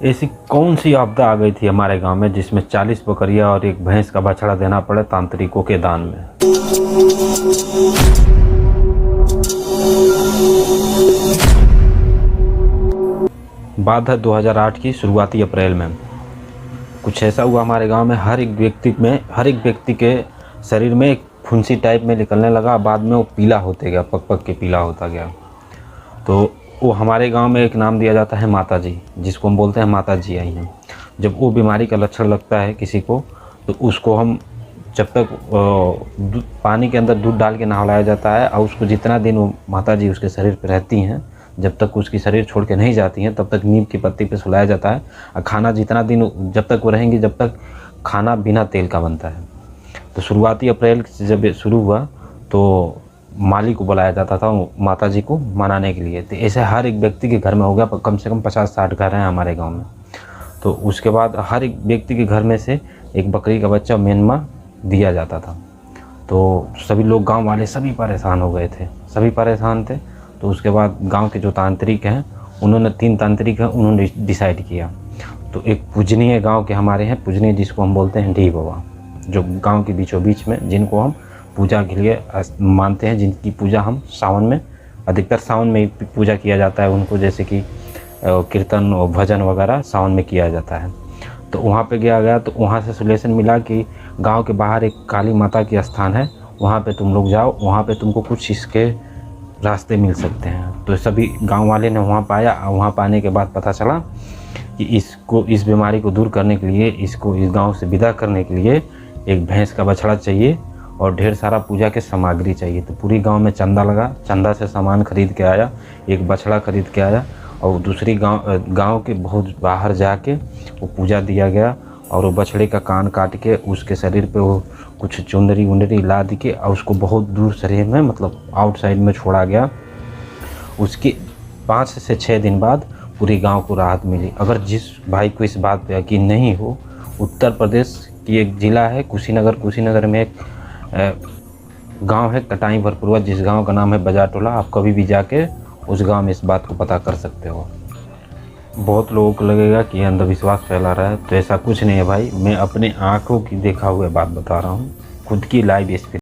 ऐसी कौन सी आपदा आ गई थी हमारे गांव में जिसमें 40 बकरियां और एक भैंस का बछड़ा देना पड़े तांत्रिकों के दान में। बात है 2008 की शुरुआती अप्रैल में। कुछ ऐसा हुआ हमारे गांव में, हर एक व्यक्ति के शरीर में एक फुंसी टाइप में निकलने लगा। बाद में वो पीला होते गया, पक पक के पीला होता गया। तो वो हमारे गांव में एक नाम दिया जाता है माता जी, जिसको हम बोलते हैं माता जी आई हैं। जब वो बीमारी का लक्षण लगता है किसी को, तो उसको हम जब तक पानी के अंदर दूध डाल के नहलाया जाता है, और उसको जितना दिन वो माता जी उसके शरीर पर रहती हैं, जब तक उसकी शरीर छोड़ के नहीं जाती हैं, तब तक नीम की पत्ती पे सुलाया जाता है। और खाना जितना दिन जब तक वो रहेंगी, जब तक खाना बिना तेल का बनता है। तो शुरुआती अप्रैल से जब शुरू हुआ तो माली को बुलाया जाता था माता जी को मनाने के लिए। तो ऐसे हर एक व्यक्ति के घर में हो गया, कम से कम 50-60 घर हैं हमारे गांव में। तो उसके बाद हर एक व्यक्ति के घर में से एक बकरी का बच्चा मेनमा दिया जाता था। तो सभी लोग, गांव वाले सभी परेशान हो गए थे, सभी परेशान थे। तो उसके बाद गांव के जो तांत्रिक हैं, उन्होंने 3 तांत्रिक हैं, उन्होंने डिसाइड किया। तो एक पूजनीय गाँव के हमारे हैं, पूजनीय जिसको हम बोलते हैं डी बाबा, जो गाँव के बीचों बीच में, जिनको हम पूजा के लिए मानते हैं, जिनकी पूजा हम सावन में, अधिकतर सावन में पूजा किया जाता है उनको, जैसे कि कीर्तन और भजन वगैरह सावन में किया जाता है। तो वहाँ पे गया तो वहाँ से सॉल्यूशन मिला कि गांव के बाहर एक काली माता की स्थान है, वहाँ पे तुम लोग जाओ, वहाँ पे तुमको कुछ इसके रास्ते मिल सकते हैं। तो सभी गांव वाले ने वहाँ पाया। वहाँ पाने के बाद पता चला कि इस बीमारी को दूर करने के लिए, इसको इस गाँव से विदा करने के लिए एक भैंस का बछड़ा चाहिए और ढेर सारा पूजा के सामग्री चाहिए। तो पूरी गांव में चंदा लगा, चंदा से सामान खरीद के आया, एक बछड़ा खरीद के आया, और दूसरी गांव के बहुत बाहर जाके वो पूजा दिया गया। और वो बछड़े का कान काट के उसके शरीर पे वो कुछ चुंदरी उंदरी ला दी के, और उसको बहुत दूर शरीर में, मतलब आउटसाइड में छोड़ा गया। उसके 5 से 6 दिन बाद पूरी गाँव को राहत मिली। अगर जिस भाई को इस बात पर यकीन नहीं हो, उत्तर प्रदेश की एक ज़िला है कुशीनगर में एक गांव है कटाई भरपूर, जिस गांव का नाम है बाजार टोला। आप कभी भी जाके उस गांव में इस बात को पता कर सकते हो। बहुत लोगों को लगेगा कि ये अंधविश्वास फैला रहा है, तो ऐसा कुछ नहीं है भाई। मैं अपने आंखों की देखा हुआ बात बता रहा हूँ, खुद की लाइव एक्सपीरियंस।